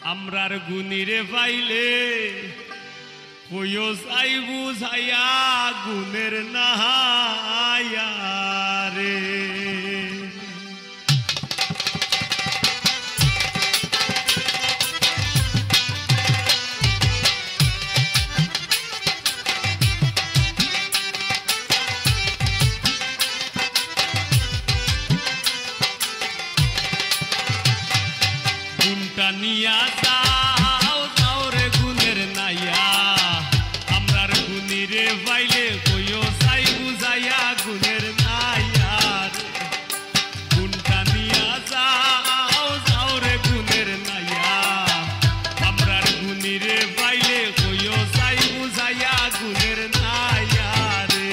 আমরার গুণীরে পাইলে কইও চাই বুঝাইয়া গুণের নাহায়া রে গুণটা নিয়া যাও যাও রে গুণের নাইয়া আমরার গুণীরে পাইলে কইও চাই বুঝাইয়া গুণের নাইয়া রে গুণটা নিয়া যাও যাও রে গুণের নাইয়া আমরার গুণীরে পাইলে কইও চাই বুঝাইয়া গুণের নাইয়া রে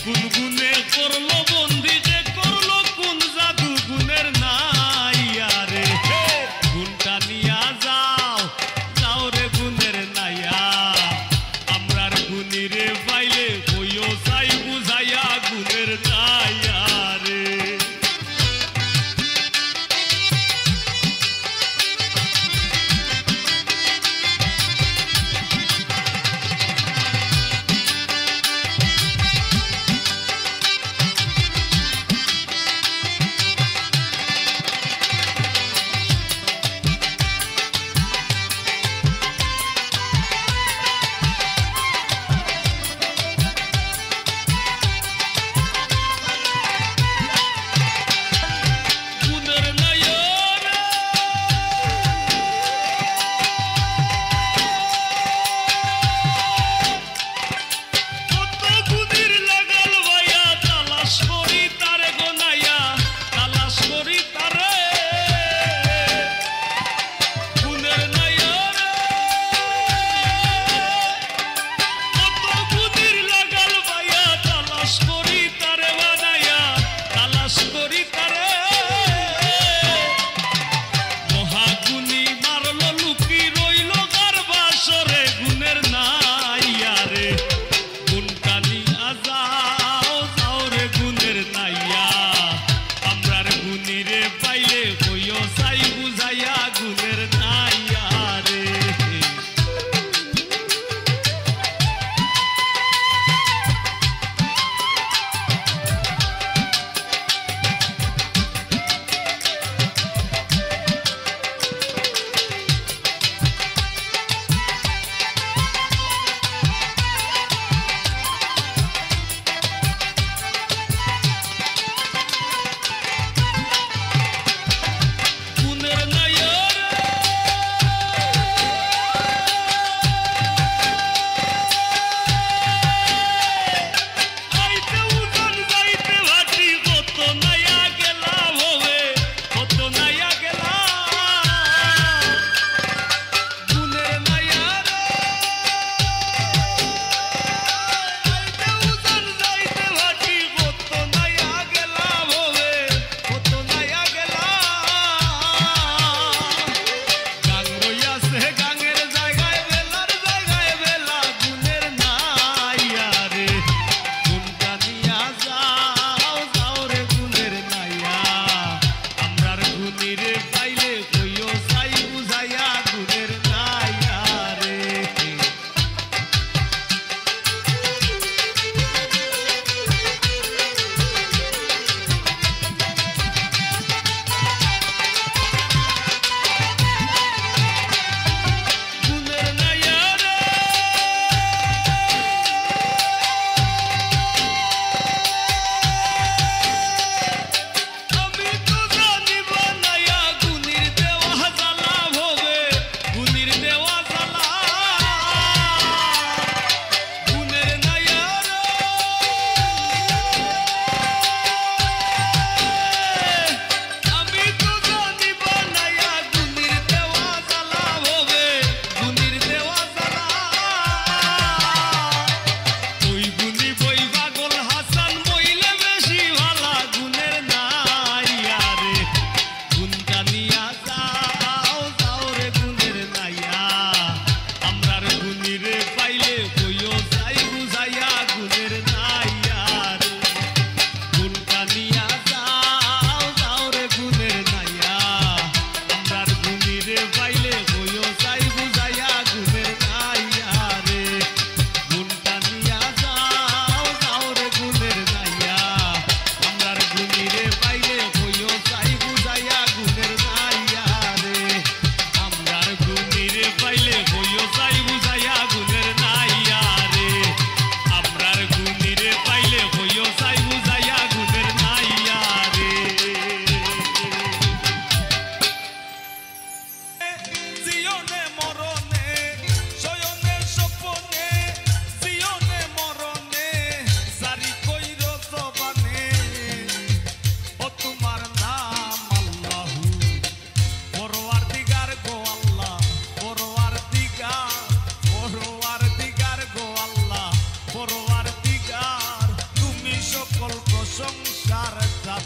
কোন গুণে করলো বন্দি যে করলো কোন জাদু গুণের নাইয়া রে গুণটা নিয়া যাও যাও রে গুণের নাইয়া আমরার গুণীরে পাইলে কইও চাই বুঝাইয়া গুণের নাইয়া রে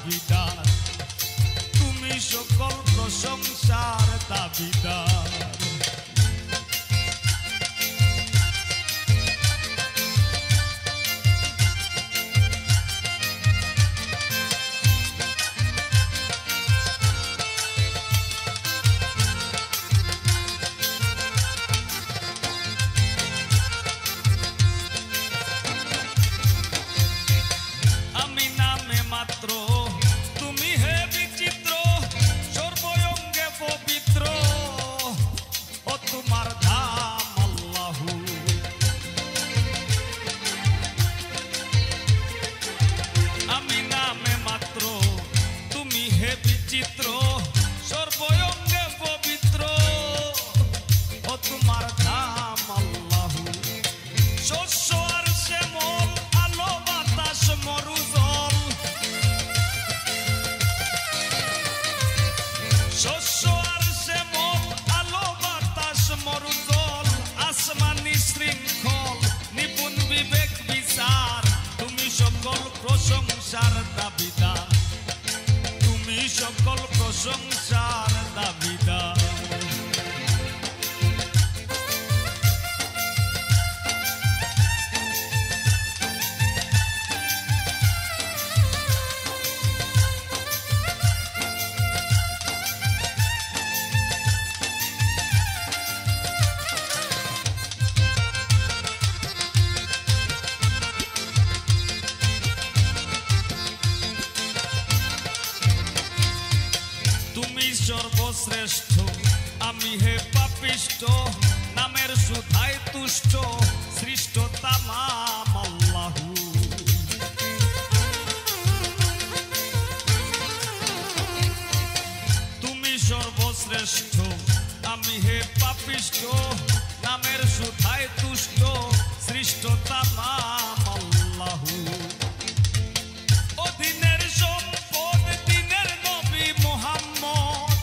দাবিদার, তুমি সকল প্রশংসার দাবিদার। তুমি হে বিচিত্র সর্বঙ্গে পবিত্র, ও তোমার ধাম আল্লাহু। আমি নামে মাত্র, তুমি হে বিচিত্র সর্বঙ্গে পবিত্র, ও তোমার ধাম আল্লাহু। শস্য আর শ্যামল, আলো বাতাস মরুজল, শস্য আর শ্যামল, আলো বাতাস মরুজল, আসমানি শৃঙ্খল, নিপুণ বিবেক বিচার, তুমি সকল প্রশংসার দাবিদার, তুমি সকল প্রশংসার দাবিদার। তুমি সর্বশ্রেষ্ঠ, আমি হে পাপিষ্ঠ, নামের সুধায় তুষ্ট, সৃষ্ট তামাম আল্লাহু। তুমি সর্বশ্রেষ্ঠ, আমি হে পাপিষ্ঠ, নামের সুধায় তুষ্ট, সৃষ্ট তামাম আল্লাহু। অধীনের সম্পদ, দিনের নবী মুহাম্মদ,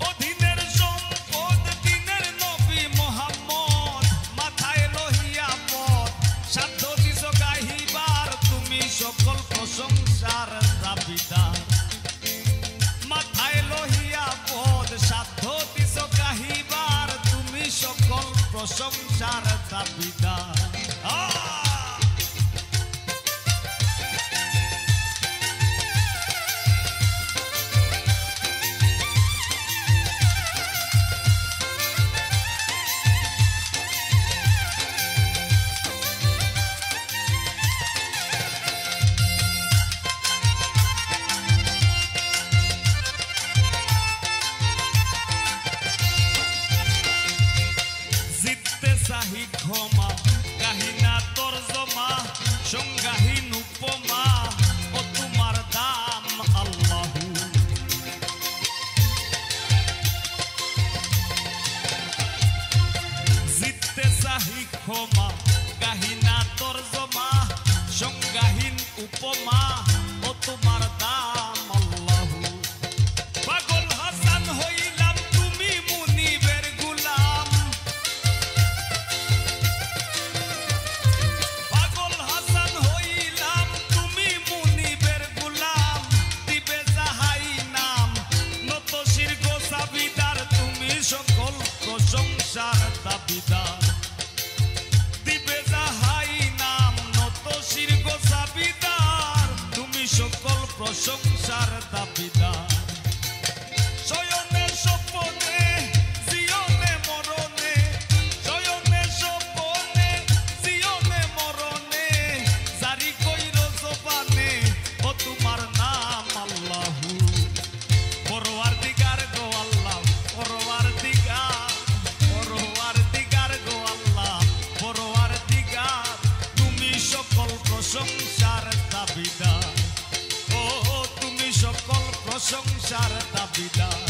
অধীনের সম্পদ, দিনের নবী মুহাম্মদ, মাথায় লহিয়া পথ, সাধ্য দিছ গাহিবার, তুমি সকল প্রশংসার দাবিদার। মাথায় লহিয়া পথ, সাধ্য দিছ গাহিবার, তুমি সকল প্রশংসার দাবিদার। জিততে চাহি ক্ষমা, কাহিনা তর্জমা, সংজ্ঞাহীন উপমা, ও তোমার দাম আল্লাহু। জিততে চাহি ক্ষমা, কাহিনা তর্জমা, সংজ্ঞাহীন উপমা, ও তোমার দাম আল্লাহু। পাগল হাসান হইলাম, তুমি মুনিবের গুলাম, পাগল হাসান হইলাম, তুমি মুনিবের গুলাম, দিবে যাহাই নাম, নত শির গোসাবিদার, তুমি সকল প্রশংসার দাবিদার, দিবে যাহাই নাম, নত শির গোসাবিদার, তুমি সকল প্রশংসার দাবিদার। শয়নে স্বপনে, জিয়নে মরণে, শয়নে স্বপনে, জিয়নে মরণে, জারি কইর জবানে, ও তোমার নাম আল্লাহু। পরওয়ারদিগার গো আল্লাহ, পরওয়ারদিগার, পরওয়ারদিগার গো আল্লাহ, পরওয়ারদিগার, তুমি সকল প্রশংসার দাবিদার। ও তুমি সকল প্রশংসার দাবিদার,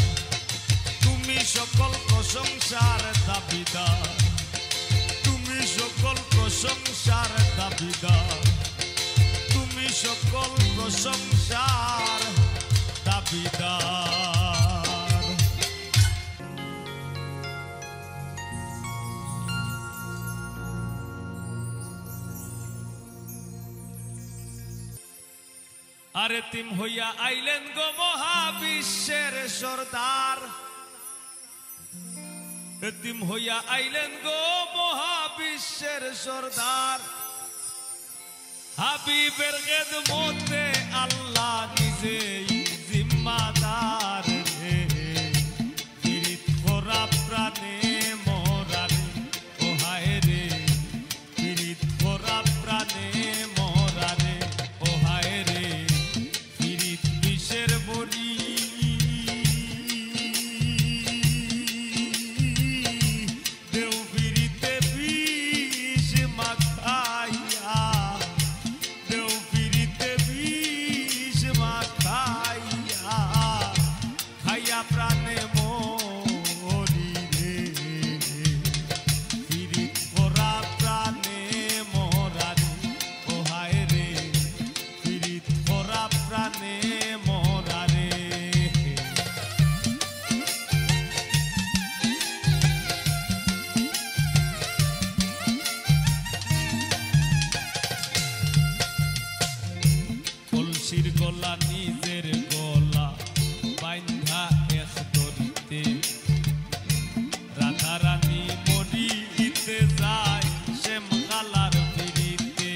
তুমি সকল প্রশংসার দাবিদার, তুমি সকল প্রশংসার দাবিদার, তুমি সকল প্রশংসার দাবিদার। আরে তিম হইয়া আইলেন গো মহাবিশ্বের সর্দার, তিম হইয়া আইলেন গো মহাবিশ্বের সর্দার। হাবিবের খেদমতে আল্লাহ নিজেই জিম্মাদার রে, পীড়িত করা প্রাণে মরারে ও হায় রে, পীড়িত করা প্রাণে মরারে ও হায় রে, পীড়িত বিষের বড়ি দেও পীড়িতে বিষ মাখাইয়া, দেও পীড়িতে বিষ মাখাইয়া, খাইয়া প্রাণে মরি রে, পীড়িত করা প্রাণে মরারে ও হায় রে, পীড়িত করা প্রাণে মরারে। কলসির গলা নিজের গলা বাইন্ধা এক দড়িতে, রাধা রানী মরিতে যায় শ্যাম কালার পিড়িতে।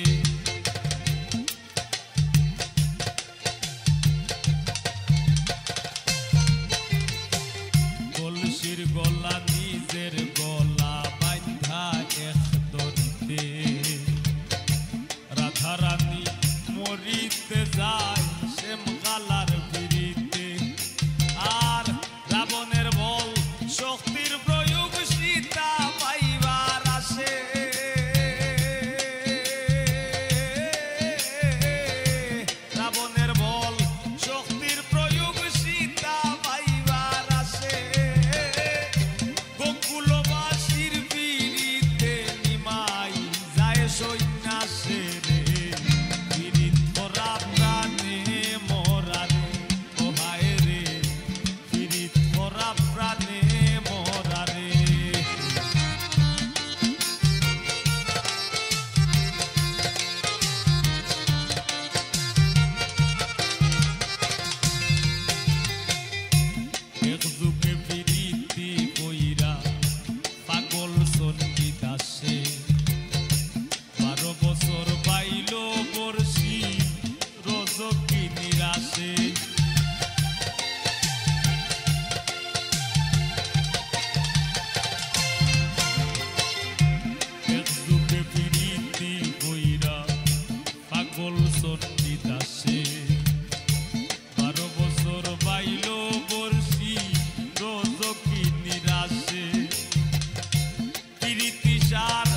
কলসির গলা নিজের গলা বাইন্ধা এক দড়িতে, রাধা রানী মরিতে যায় শ্যাম কালার পিড়িতে। আর রাবণের বল শক্তির প্রয়োগ সীতা পাইবার আসে, রাবণের বল শক্তির প্রয়োগ সীতা পাইবার আসে। গোকুলবাসীর পিড়িতে নিমাই যায় সন্ন্যাসে রে, পীড়িত করা প্রাণে মরারে ও হায় রে, পীড়িত করা প্রাণে মরারে। এক যুগে পীড়িতি কইরা পাগল চণ্ডীদাসে, 12 বছর বাইল বর্ষি রজকি নিরাশে। এক যুগে পীড়িতি কইরা পাগল চণ্ডীদাসে, 12 বছর বাইল বর্ষি রজকি নিরাশে। পীড়িতি সার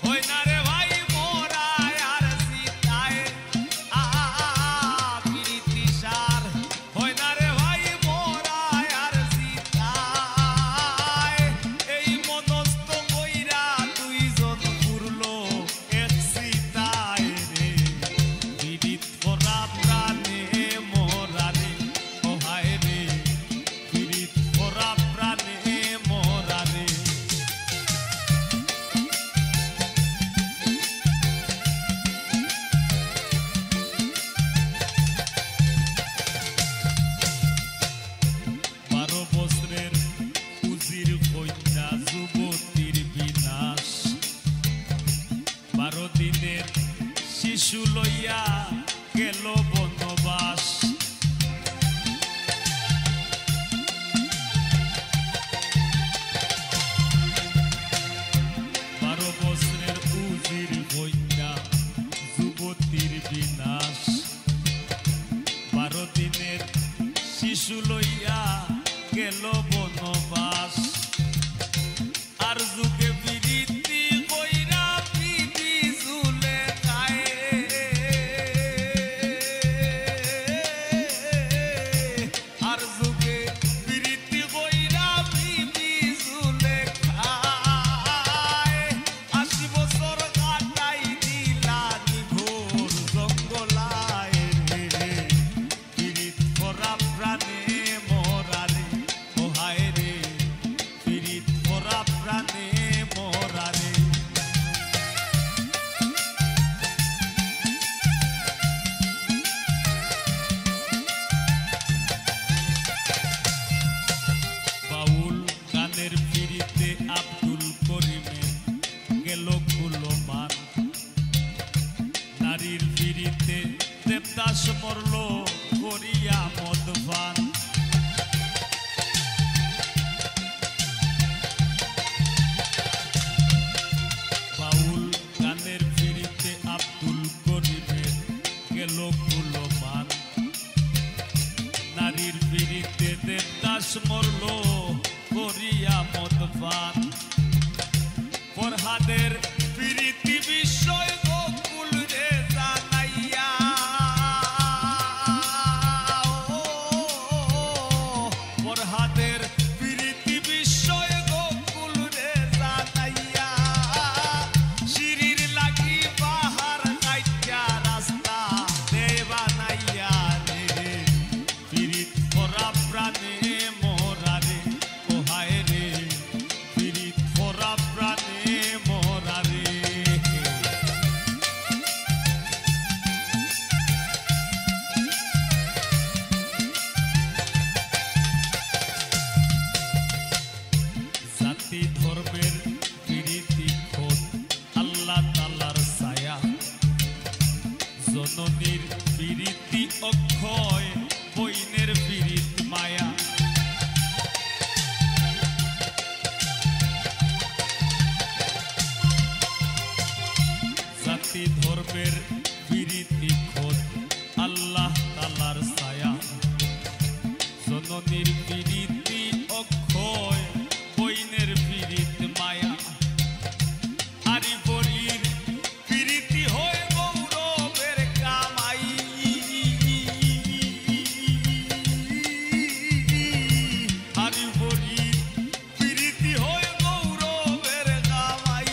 হয় না রে ভাই মোরায় আর সীতায়, পীড়িতি সার হয় না রে ভাই মোরায় আর সীতায়। এই মনস্থ কইরা দুইজন ঘুরলো এক সীতায় রে, পীড়িত করা প্রাণে মরারে ও হায় রে, পীড়িত করা প্রাণে মরারে। বারো বছরের উজির কন্যা যুবতীর বিনাশ, 12 দিনের শিশু লইয়া গেল বনবাস। বারো বছরের উজির কন্যা যুবতীর বিনাশ, 12 দিনের শিশু লইয়া গেল বনবাস। আর যুগে পীড়িতি কইরা পিঠি ঝুলে খায়, মরলো করিয়া মদপান ফরহাদের প্রীতি বিষয় গোকুল রে জানাইয়া ফরহাদের প্রীতি বিষয় গোকুল রে জানাইয়া শিরির লাগি বাহার কাইটা রাস্তা দে বানাইয়া রে প্রীত করা প্রাণে মোরা রে ওহায় রে প্রীত করা প্রাণে মোরা রে জাতি ধর্মের প্রীতি খোদ আল্লাহ তাআলার ছায়া জননীর প্রীতি অক্ষয় বইনের প্রীত মায়া জাতি ধর্মের প্রীতি খোদ আল্লাহ তাআলার ছায়া জননীর প্রীতি অক্ষয় বইনের প্রীত মায়া আরি পরীর প্রীতি হয় গৌরবের কামাই আরি পরীর প্রীতি হয় গৌরবের কামাই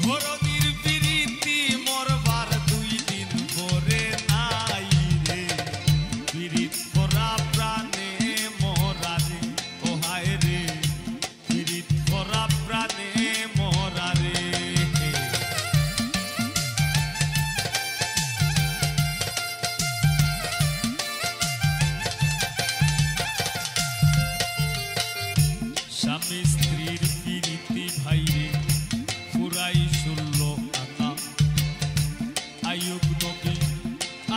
ঘরদির প্রীতি মরবার 2 দিন পরে নাই রে প্রীত করা প্রাণে মোরা রে ওহায় রে প্রীত করা প্রাণে মোরা রে স্বামী স্ত্রীর প্রীতি ভাইরে পুরাই 16 আনা আইয়ুব নবী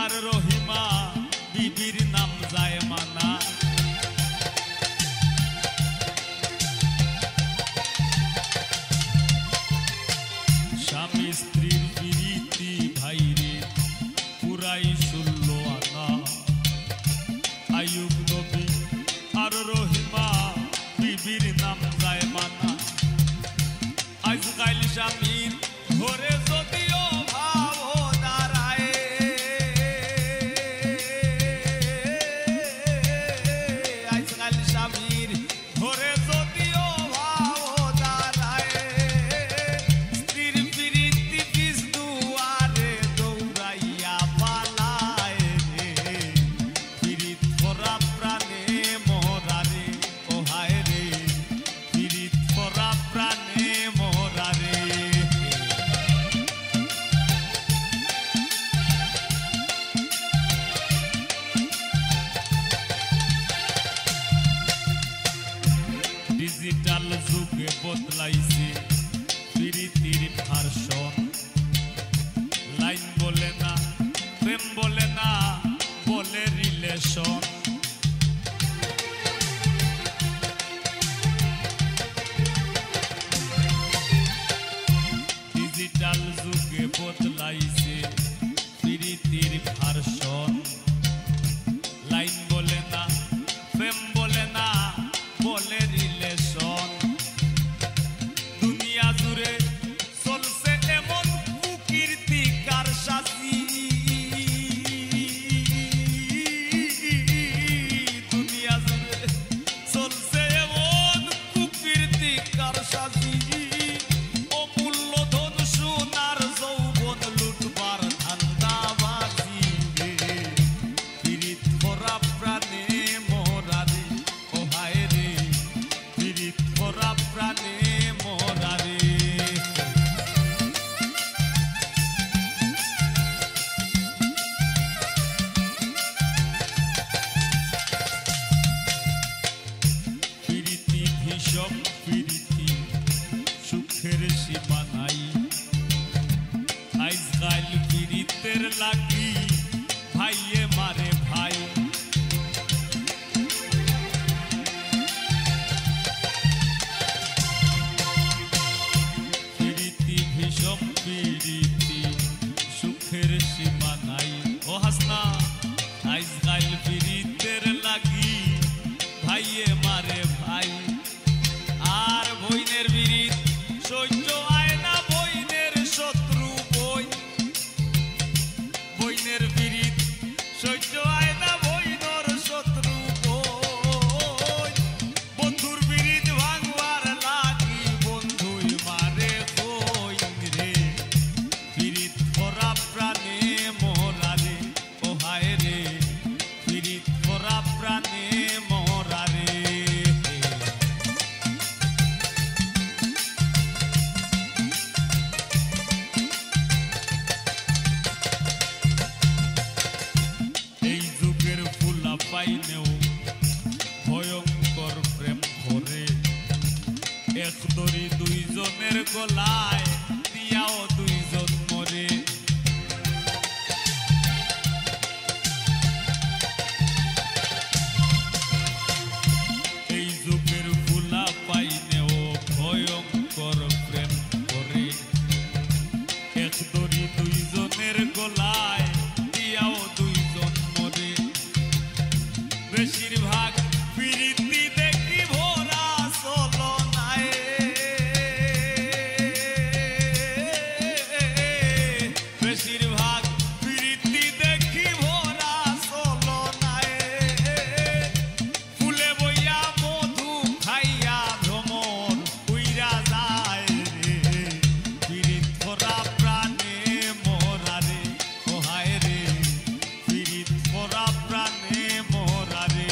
আর রহিমা বিবির নাম যায় মানা স্বামী স্ত্রীর প্রীতি ভাইরে পুরাই 16 আনা আইয়ুব নবী আর রহিমা বিবির নাম যায় মানা আজকাল স্বামীর ঘরে যদিও ভাব দাঁড়ায় আজকাল স্বামীর ঘরে যদিও ভাব দাঁড়ায় স্ত্রীর প্রীতি পিছ দুয়ারে দৌড়াইয়া পালায় রে প্রীত করা প্রাণে মোরা রে ওহায় রে প্রীত করা প্রাণে মোরা রে ডিজিটাল যুগে বদলাইছে প্রীতির ভার্সন লাইন বলে না প্রেম বলে না বলে রিলেশন ডিজিটাল যুগে বদলাইছে প্রীতির ভার্সন লাইন বলে না প্রেম বলে না বলে রিলেশন দুনিয়া জুড়ে চলছে এমন কুকীর্তি কারসাজি দুনিয়া জুড়ে চলছে এমন কুকীর্তি কারসাজি অমূল্য ধন সোনার যৌবন লুটবার ধান্দাবাজি রে প্রীত করা প্রাণে মোরা রে ওহায় রে প্রীত করা প্রাণে মোরা রে প্রীতি ভীষণ প্রীতি সুখের সীমা নাই আজকাল প্রীতের লাগি ভাইয়ে মারে ভাই প্রীতি ভীষণ প্রীতি সুখের সীমা নাই ও হাসনা আজকাল প্রীতের লাগি এক দড়ি দুইজনের গলায় দিয়াও দুইজন মরে বেশিরভাগ প্রীতি দেখি ভরা চলো নাই বেশিরভাগ প্রীতি দেখি ভরা চলো নাই ফুলে বইয়া মধু খাইয়া ভ্রমণ উইরা যায় রে প্রীত ভরা প্রাণে মোরা রে ওহায় রে প্রীত ভরা প্রাণে মোরা রে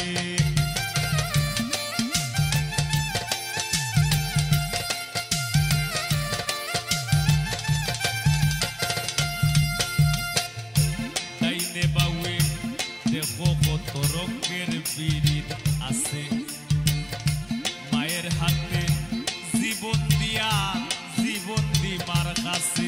ডাইনে বাউে দেখো কত রঙের পীড়িত আছে মায়ের হাতে জীবন দিয়া জীবন দি মার কাছে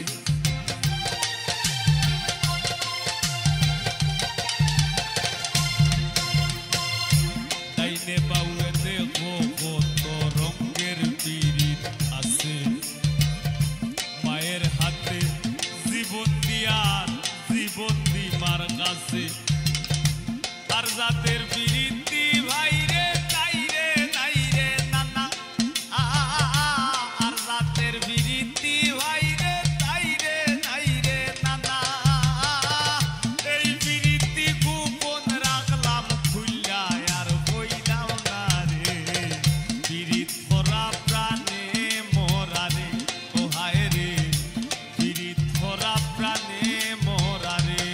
ডাইনে বাউে দেখো কত রঙের পীড়িত আছে মায়ের হাতে জীবন দিয়া জীবন দি মার কাছে আর জাতের প্রীতি ভাই রে নাই রে নাই রে নানা আর জাতের প্রীতি ভাই রে নাই রে নানা এই প্রীতি গোপন রাখলাম খুইলা আর কইলাম না রে প্রীত ভরা প্রাণে মোরা রে ওহায় রে প্রীত ভরা প্রাণে মোরা রে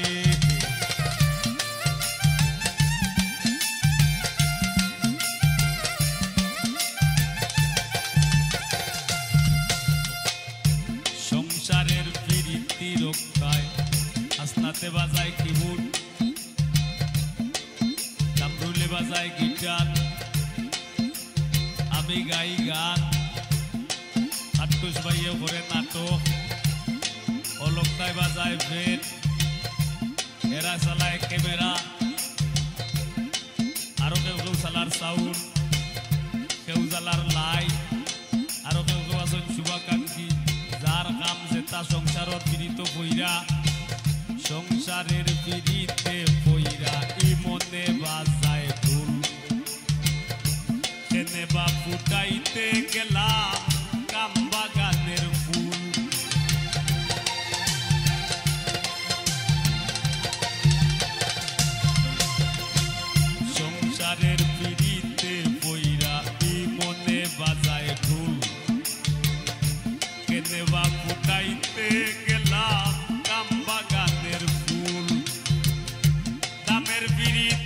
সংসারের প্রীতি রক্ষায় হাসনাতে বাজায় কিবোর্ড কামরুলে বাজায় গিটার আমি গাই গান আটুস ভাইয়ে করে নাটক অলকটায় বাজায় বেদ এরা চালায় ক্যামেরা আরো কেউ কেউ চালার সাউন্ড কেউ জ্বালার লাইট আরো কেউ কেউ আছেন শুভাকাঙ্ক্ষী যার কাম যেটা সংসারত পীড়িত কইরা সংসারের পীড়িতে কইরা ইমনে বাজায় ঢোল কেনে বা ফুটাইতে গেলাম কাম বাগানের ফুল সংসারের পীড়িতে কইরা ইমনে বাজায় ঢোল কেনে বা ফুটাইতে গেলাম কাম বাগানের ফুল দামের পীড়িত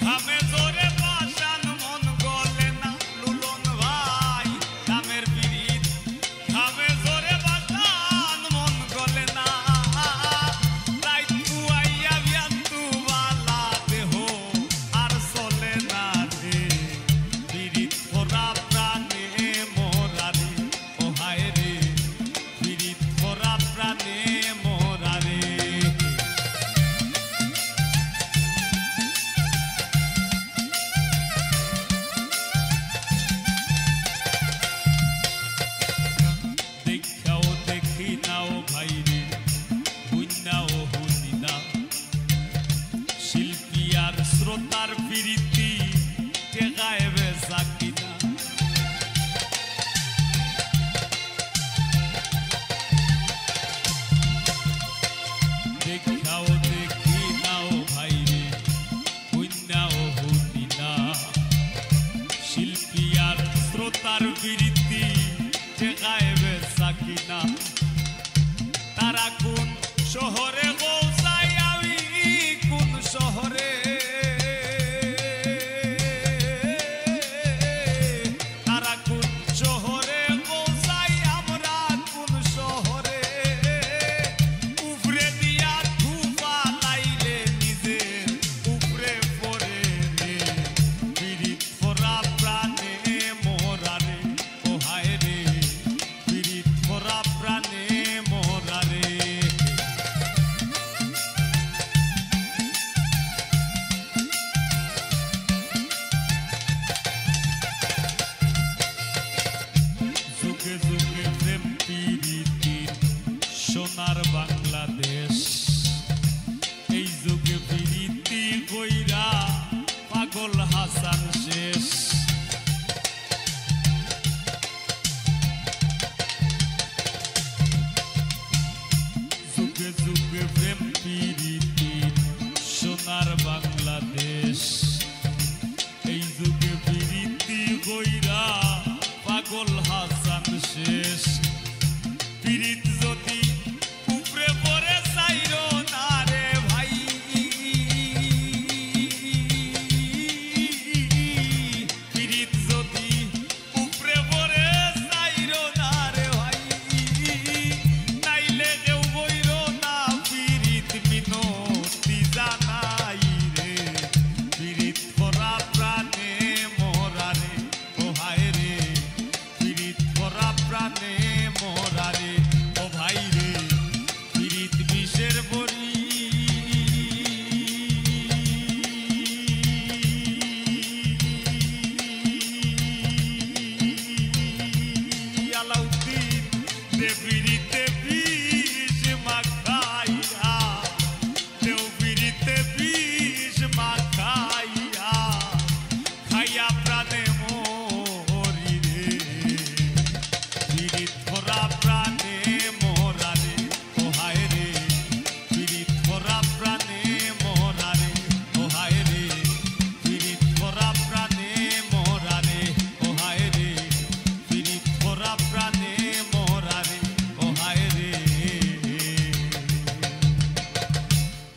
ঘামে জোরে পাশান মন গলে না লুলন ভাই দামের পীড়িত সোনার বাংলাদেশ এই যুগে প্রীতি কইরা পাগল হাসান শেষ যুগে যুগে প্রেম প্রীতি সোনার বাংলাদেশ এই যুগে প্রীতি কইরা পাগল হাসান শেষ প্রীত যদি উপরে পড়ে চাইরো না রে ভাই প্রীত যদি উপরে পড়ে চাইরো না রে ভাই নাইলে কেউ বইরো না প্রীত মিনতি জানাই রে প্রীত করা প্রাণে মোরা রে ও হায় রে প্রীত করা প্রাণে মোরা রে ও ভাই রে প্রীত বিষের বড়ি আলাউদ্দিন দে প্রীতে বিষ মাখাইয়া দেও প্রীতে বিষ মাখাইয়া খাইয়া প্রাণে মরি রে প্রীত করা প্রাণে মোরা রে ও হায় রে প্রীত করা প্রাণে মোরা রে ও হায় রে প্রীত করা প্রাণে মোরা রে ও হায় রে প্রীত করা প্রাণে মোরা রে ও হায় রে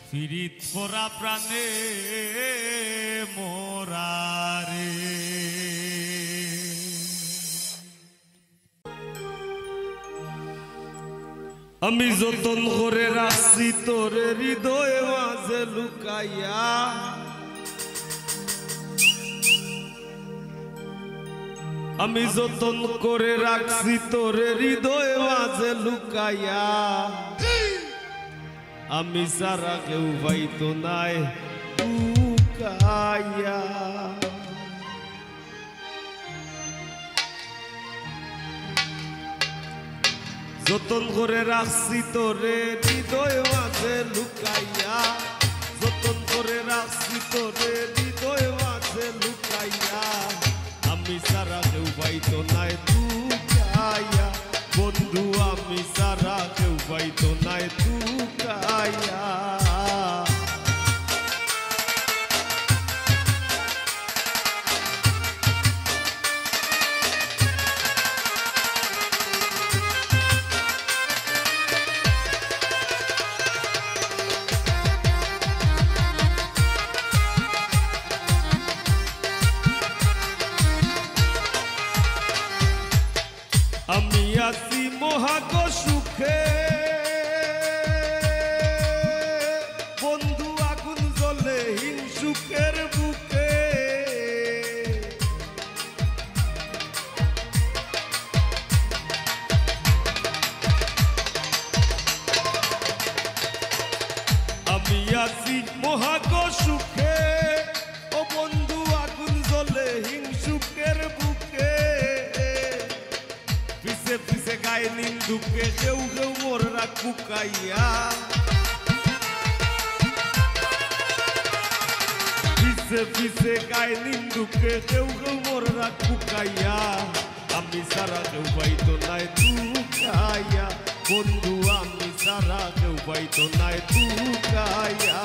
প্রীত করা প্রাণে মোরা রে আমি যতন করে রাখছি তোরে হৃদয়ে মাঝে লুকাইয়া আমি যতন করে রাখছি তোরে হৃদয়ে মাঝে লুকাইয়া আমি সারা কেউ পাইতো নাই লুকাইয়া যতন করে রাখছি তোরে হৃদয় মাঝে লুকাইয়া যতন করে রাখছি তোরে হৃদয় মাঝে লুকাইয়া আমি সারা কেউ পাইতো নাই লুকাইয়া বন্ধু আমি সারা কেউ পাইতো নাই লুকাইয়া আমি আছি মহাগ সুখে বন্ধু আগুন জ্বলে হিংসুকের বুকে আমি আছি মহাগ সুখে ও বন্ধু আগুন জ্বলে হিংসুকের বুকে পিছে পিছে গায়ে নিন্দুকে কেউ কেউ মোররা কুকাইয়া পিছে পিছে গায়ে নিন্দুকে কেউ কেউ মোররা কুকাইয়া আমি সারা কেউ পাইতো নাই লুকাইয়া বন্ধু আমি সারা কেউ পাইতো নাই লুকাইয়া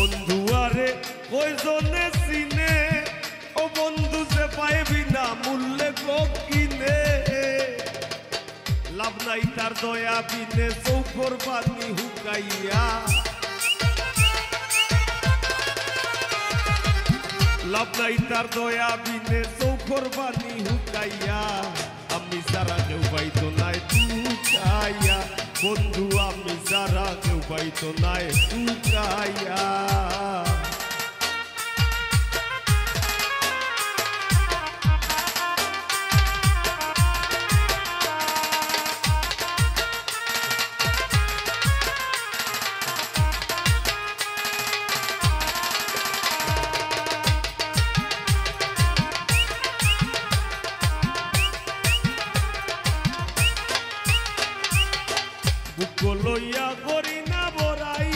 বন্ধু আরে ওই জনে চিনে ও বন্ধু যে পাইবি না মূল্যে গো কিনে লাভ নাই তার দয়া বিনে চৌকর পানি হুকাইয়া লাভ নাই তার দয়া বিনে চৌকর পানি হুকাইয়া আমি সারা কেউ পাইতো নাই টুকাইয়া বন্ধু আমি সারা কেউ পাইতো নাই টুকাইয়া লইয়া করি না বরাই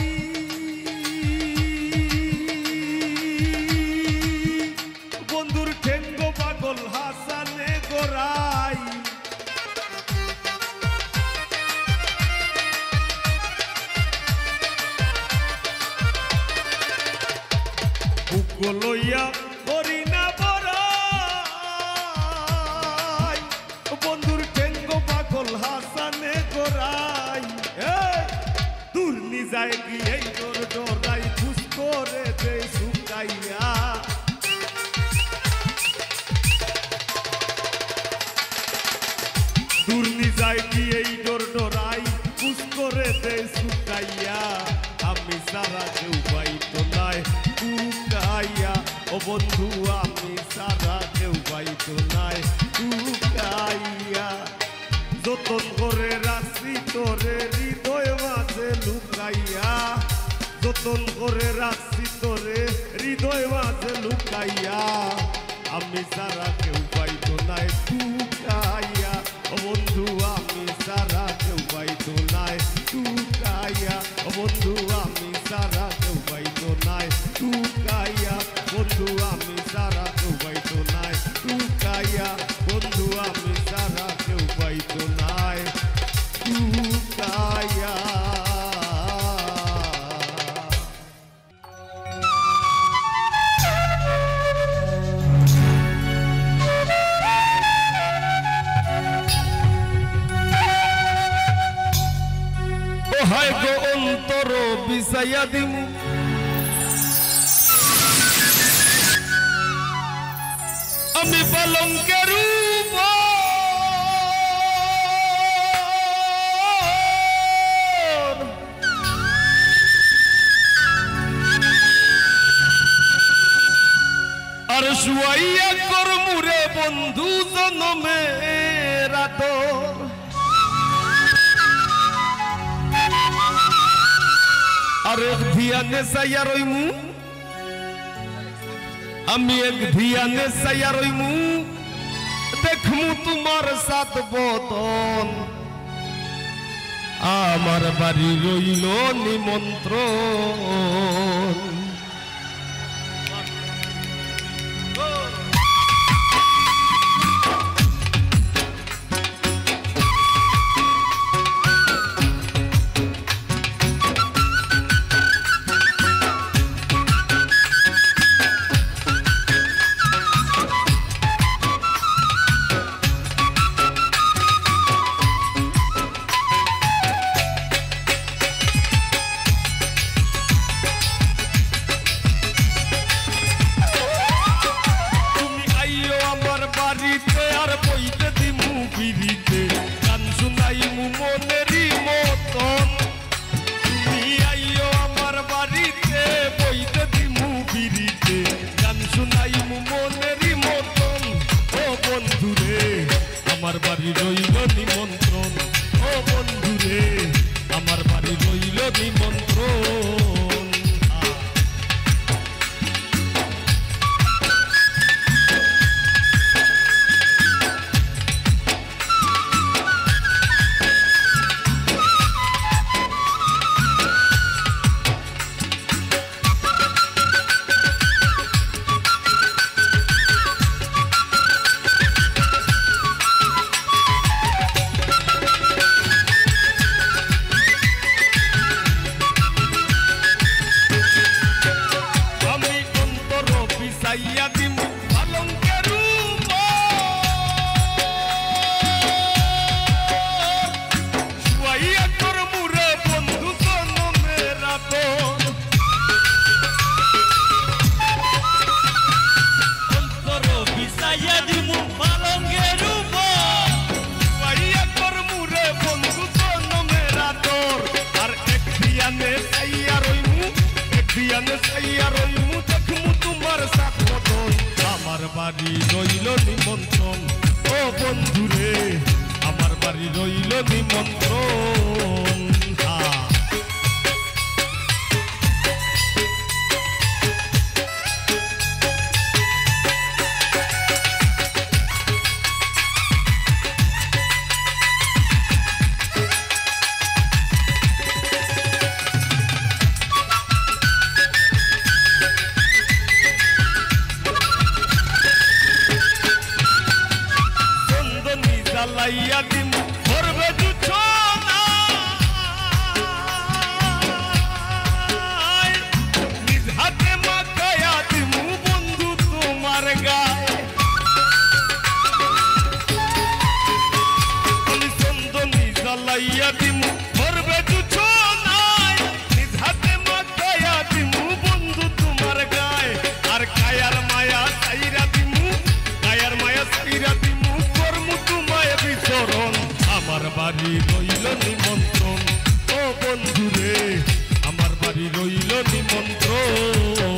বন্ধুর ঠেঙ্গ পাগল হাসানে গোরাই বুক লইয়া করি না বরাই বন্ধুর ঠেঙ্গ পাগল হাসানে গোরাই যায় কি এই তোর ডোরাই খুশ করে দে শুকাইয়া দুর্নি যায় কি এই ডোরাই খুশ করে দে শুকাইয়া আমি সারা কেউ পাইতো নাই টুকাইয়া ও বন্ধু আমি সারা কেউ পাইতো নাই টুকাইয়া যতন করে রাখছি তোরে হৃদয় মাঝে লুকাইয়া যতন করে রাখছি তোরে হৃদয় মাঝে লুকাইয়া আমি সারা কেউ পাইতো নাই টুকাইয়া ও বন্ধু আমি সারা কেউ পাইতো নাই টুকাইয়া ও বন্ধু আমি সারা কেউ পাইতো নাই টুকাইয়া বন্ধু আমি সারা কেউ পাইতো নাই টুকাইয়া বন্ধু আমি সারা কেউ পাইতো নাই টুকাইয়া হায় গো অন্তর বিছাইয়া দিমু আমি পালঙ্কের আর শুয়াইয়া করমুরে বন্ধু জনমের আদর আর এক ধিয়ানে চাইয়া রইমু আমি এক ধিয়ানে চাইয়া রইমু দেখমু তোমার সাত বদন আমার বাড়ি রইল নিমন্ত্রণ ইয়ানে সাইয়া রইমু দেখমু তোমার সাত বদন আমার বাড়ি রইল নিমন্ত্রণ ও বন্ধুরে আমার বাড়ি রইল নিমন্ত্রণ লাইয়া দিম করবে জুছনা নিজ হাতে মাখায়া দিম বন্ধু তোমার গায়ে আমি চন্দনী জ্বালাইয়া দিম করবে জুছনা নিজ হাতে মাখায়া দিম বন্ধু তোমার গায়ে আর কায়ার মায়া সাইরা দিম কায়ার মায়া সাইরা দিম বিচরণ আমার বাড়ি রইল নিমন্ত্রণ ও বন্ধুরে আমার বাড়ি রইল নিমন্ত্রণ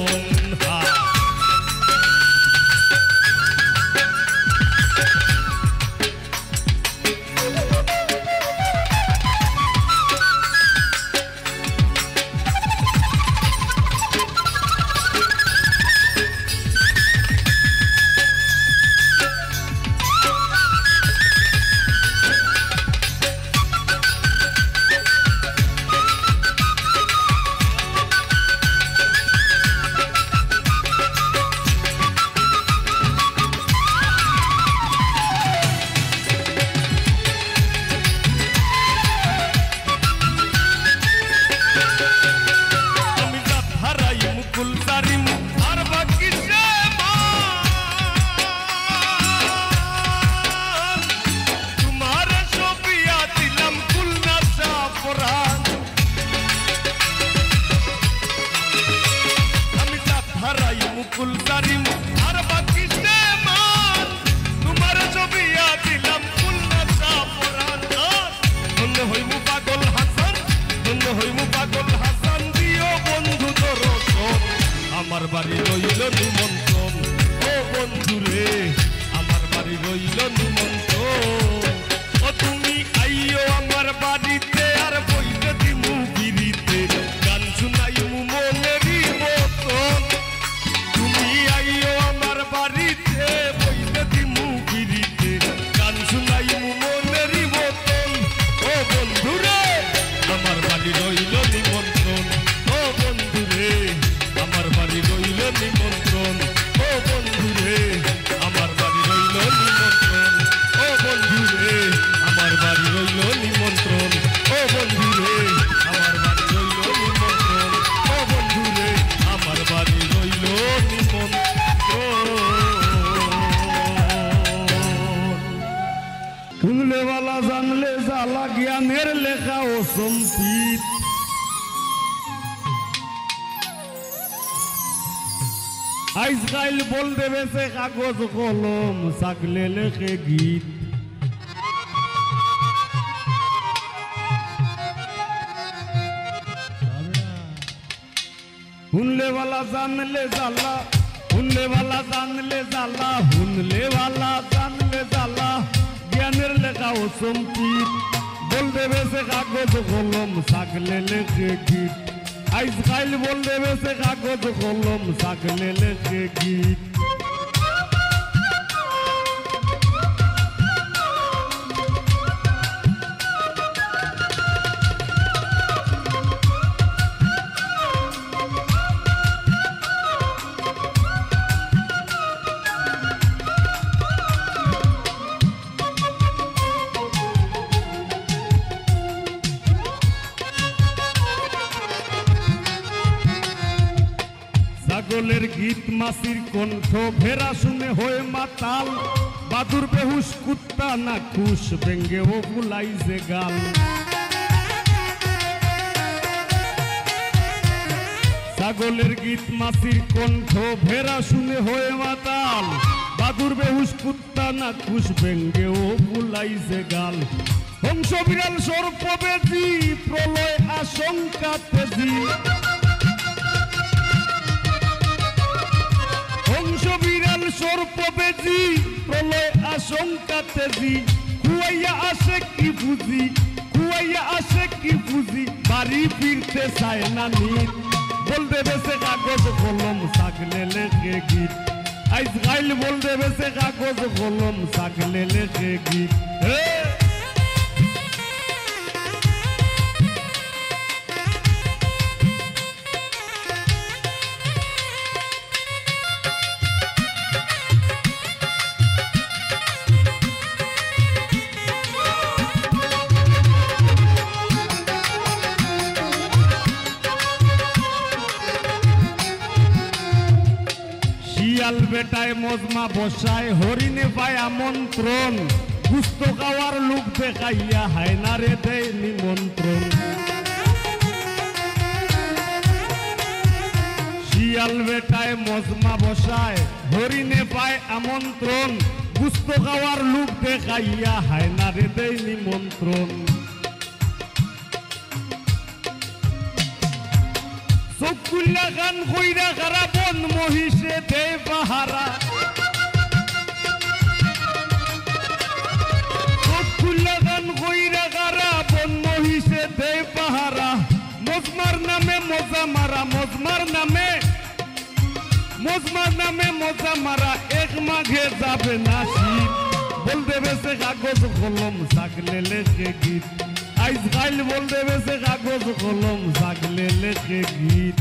আমার বাড়ি রইল নিমন্ত্রণ ও বন্ধুরে আমার বাড়ি রইল নিমন্ত্রণ ও তুমি আইও আমার বাড়িতে আর বইতে দিমু বিড়িতে গান শুনাইমু মনেরই মতন তুমি আইও আমার বাড়িতে বইতে দিমু বিড়িতে গান শুনাইমু মনেরই মতন ও বন্ধুরে আমার বাড়ি রইল নিমন্ত্রণ ও বন্ধুরে আমার বাড়ি রইল নিমন্ত্রণ ও বন্ধুরে আমার বাড়ি রইল নিমন্ত্রণ ও বন্ধুরে আমার বাড়ি রইল নিমন্ত্রণ ও বন্ধুরে আমার বাড়ি রইল নিমন্ত্রণ ও বন্ধুরে আমার বাড়ি রইল নিমন্ত্রণ শুনলে वाला জানলে জ্বালা জ্ঞানের লেখা ও সম্পিত আজকাল বল দেবে সে কাগজ কলম সাকলে লেখে গীত हुनले वाला जान ले जाला हुनले वाला जान ले जाला हुनले वाला जान ले जाला ज्ञानेर লেখা ও সম্পিত বল দেবে সে কাগজ কলম সাকলে লেখে গীত আজকাল বল দেবে সে কাগজ কলম সাকলে লেখে গীত ছাগলের গীত মাসির কণ্ঠ ভেড়া শুনে হয়ে মাতাল বাদুর বেহুশ কুত্তা না খুশ ভেঙ্গে ও বুলাইছে গাল ছাগলের গীত মাসির কণ্ঠ ভেড়া শুনে হয়ে মাতাল বাদুর বেহুশ কুত্তা না খুশ ভেঙ্গে ও বুলাইছে গাল হংস বিড়াল সর্প বেজি প্রলয় আশঙ্কা তেজি বেজি প্রলয় আশঙ্কা তেজি কুয়াইয়া আসে কি বুঝি কুয়াইয়া আসে কি বুঝি বাড়ি ফিরতে চায় না নিত বলতে বেসে কাগজ কলম সাগলে লেখে গীত আইজ গাইল বলতে বেসে কাগজ কলম সাগলে লেখে গীত শিয়াল বেটায় মজমা বসায় হরিণে পায় আমন্ত্রণ গুস্ত খাওয়ার লোক দেখাইয়া হায়নারে দেয় নিমন্ত্রণ শিয়াল বেটায় মজমা বসায় হরিণে পায় আমন্ত্রণ গুস্ত খাওয়ার লোক দেখাইয়া হায়নারে দেয় নিমন্ত্রণ চকুল্লা গান কইরা খারা বন মহিষে দে পাহারা চকুল্লা গান কইরা খারা বন মহিষে দে পাহারা মজমার নামে মজা মারা মজমার নামে মজা মারা এক মাঘে যাবে না শীত বলতে বেসে কাগজ কলম সাগলে লেখে গীত আইজ গাইল বলতে বেসে কাগজ কলম সাগলে লেখে গীত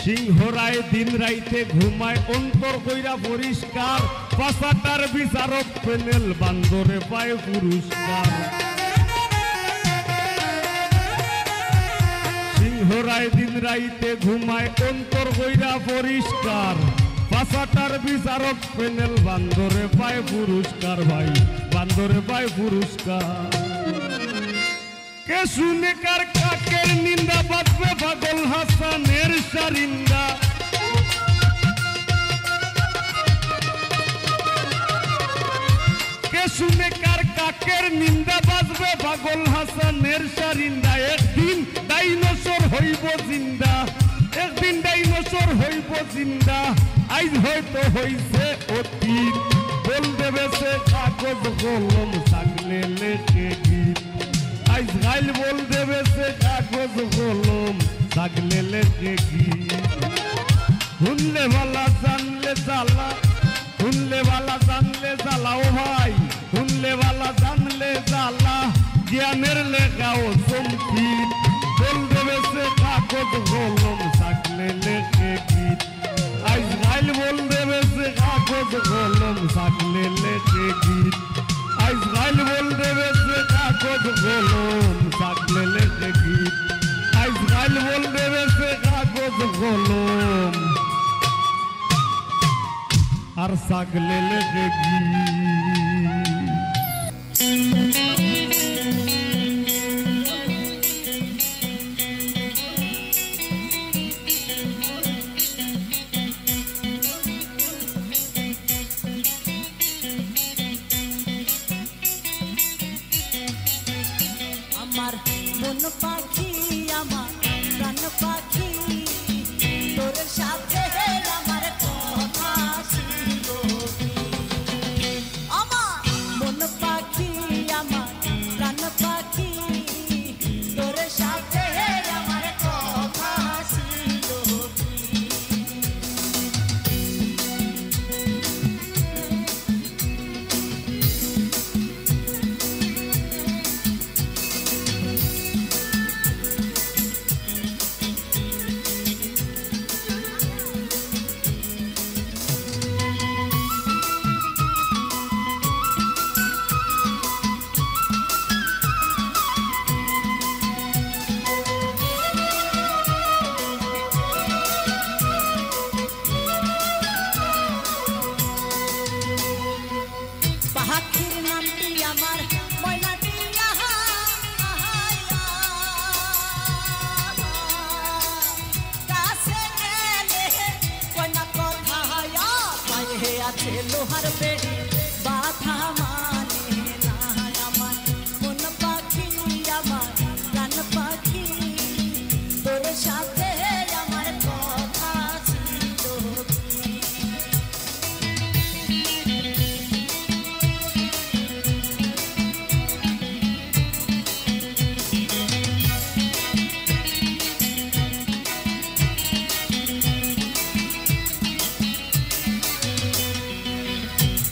সিংহরায় দিন রাইতে ঘুমায় অন্তর কইরা পরিষ্কার পাশাটার বিচারক প্যানেল বান্দরে পায় পুরস্কার সিংহরায় দিন রাইতে ঘুমায় অন্তর কইরা পরিষ্কার পাশাটার বিচারক প্যানেল বান্দরে পায় পুরস্কার ভাই বান্দরে পায় পুরস্কার কে শুনে কার কাকের নিন্দা বাঁচবে পাগল হাসানের সারিন্দা কে শুনে কার কাকের নিন্দা বাঁচবে পাগল হাসানের সারিন্দা একদিন ডাইনোসর হইব জিন্দা একদিন ডাইনোসর হইব জিন্দা আইজ হয়তো হইছে অতীত বলতে বেসে কাগজ কলম সাগলে লেখে গীত আইজ গাইল বল দেবে সে কাগজ কলম সাগলে লেখে গীত শুনলে ভালা জানলে জ্বালা শুনলে ভালা জানলে জ্বালা ও ভাই শুনলে ভালা জানলে জ্বালা জ্ঞানের লেখাও সংকীত বল দেবে সে কাগজ কলম সাগলে লেখে গীত আইজ গাইল বল দেবে সে কাগজ কলম সাগলে লেখে গীত আইজ গাইল বল দেবে সে কাগজ কলম সাগলে লেখে গীত আইজ গাইল বল দেবে সে কাগজ কলম আর সাগলে লেখে আমার মন পাখি আমার প্রাণ পাখি তোর সাথে আমার কথা ছিল আমার মন পাখি আমার প্রাণ পাখি তোর সাথে আমার কথা ছিল লোহার বেড়ি বাধা মানে না আমার মন পাখি আমার প্রাণ পাখি তোর সাথে আমার কথা ছিল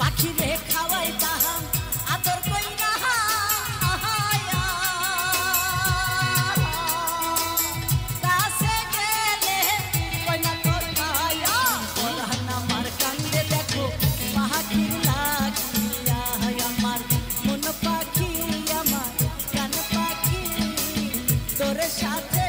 পাখিরে খাওয়াই তাহাম আদর কইরা কাছে গেলে কইনা তোর ভাইয়া পরান আমার কান্দে দেখো পাখির লাগিয়া আমার মন পাখি আমার কান পাখি তোর সাথে